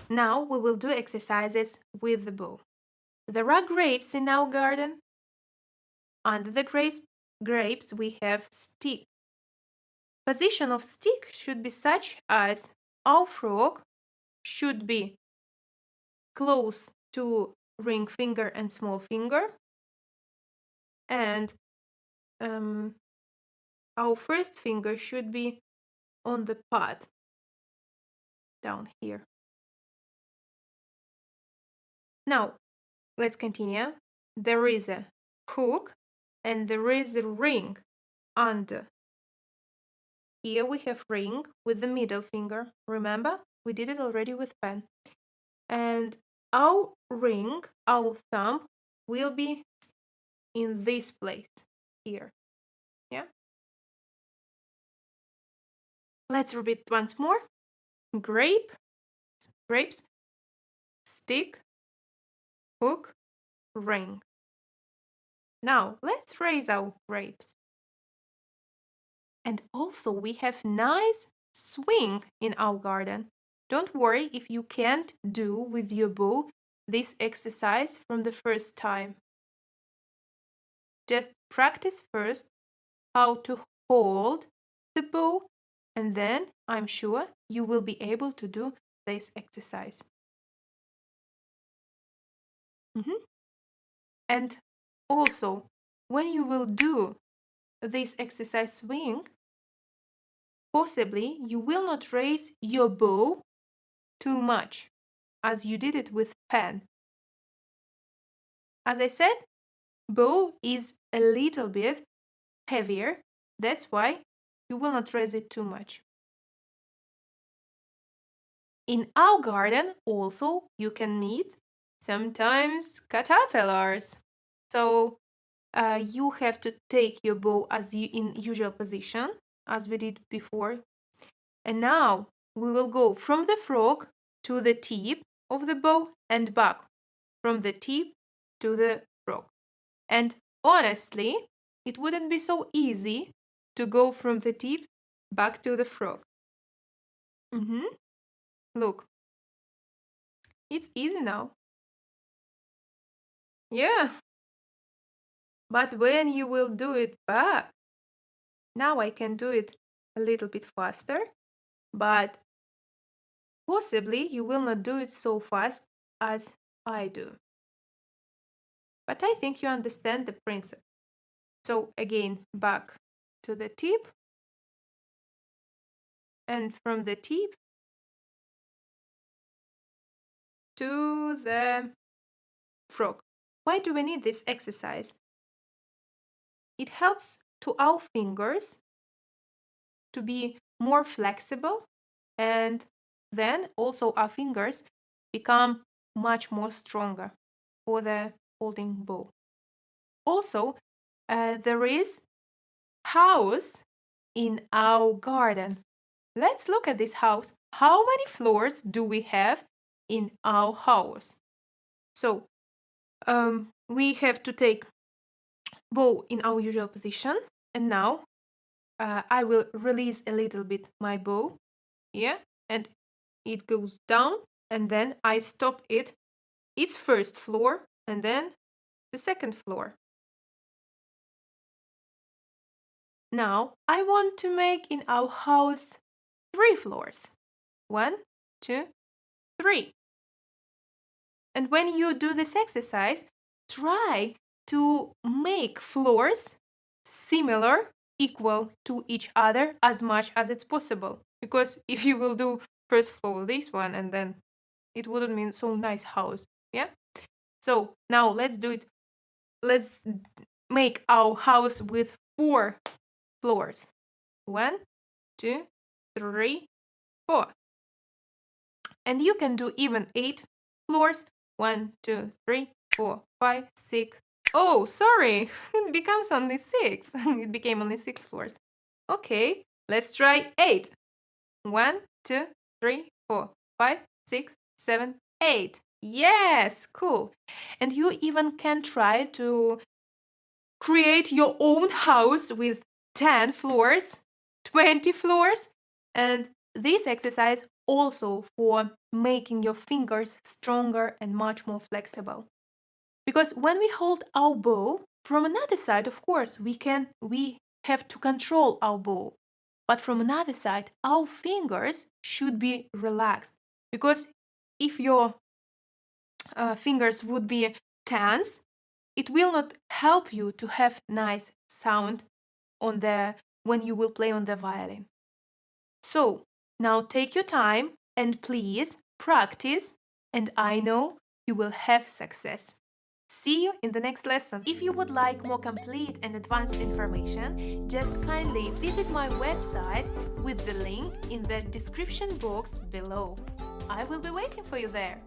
Now we will do exercises with the bow. There are grapes in our garden. Under the grapes we have stick. Position of stick should be such as our frog should be close to ring finger and small finger, and our first finger should be on the pad down here. Now let's continue. There is a hook and there is a ring under. Here we have ring with the middle finger. Remember, we did it already with pen. And our ring, our thumb, will be in this place here. Yeah. Let's repeat once more. Grapes, stick, hook, ring. Now let's raise our grapes. And also we have nice swing in our garden. Don't worry if you can't do with your bow this exercise from the first time. Just practice first how to hold the bow, and then I'm sure you will be able to do this exercise. And also, when you will do this exercise swing, possibly you will not raise your bow too much as you did it with pen. As I said, bow is a little bit heavier, that's why you will not raise it too much. In our garden also you can meet sometimes caterpillars. So you have to take your bow as in usual position as we did before. And now we will go from the frog to the tip of the bow and back from the tip to the frog. And honestly, it wouldn't be so easy to go from the tip back to the frog. Look, it's easy now. Yeah. But when you will do it back, now I can do it a little bit faster, but possibly you will not do it so fast as I do. But I think you understand the principle. So again, back to the tip, and from the tip to the frog. Why do we need this exercise? It helps to our fingers to be more flexible, and then also our fingers become much more stronger for the holding bow. Also, there is house in our garden. Let's look at this house. How many floors do we have in our house? So we have to take bow in our usual position, and now I will release a little bit my bow here, and it goes down, and then I stop it. It's first floor and then the second floor. Now I want to make in our house 3 floors. 1, 2, 3. And when you do this exercise, try to make floors similar, equal to each other as much as it's possible. Because if you will do first floor this one, and then it wouldn't mean so nice house. Yeah. So now let's do it. Let's make our house with 4 floors. 1, 2, 3, 4. And you can do even 8 floors. 1, 2, 3, 4, 5, 6. Oh, sorry, it becomes only 6. It became only 6 floors. Okay, let's try 8. 1, 2, 3, 4, 5, 6, 7, 8. Yes, cool. And you even can try to create your own house with 10 floors, 20 floors. And this exercise also for making your fingers stronger and much more flexible. Because when we hold our bow from another side, of course, we have to control our bow. But from another side, our fingers should be relaxed. Because if your fingers would be tense, it will not help you to have nice sound when you will play on the violin. So now take your time and please practice, and I know you will have success. See you in the next lesson. If you would like more complete and advanced information, just kindly visit my website with the link in the description box below. I will be waiting for you there.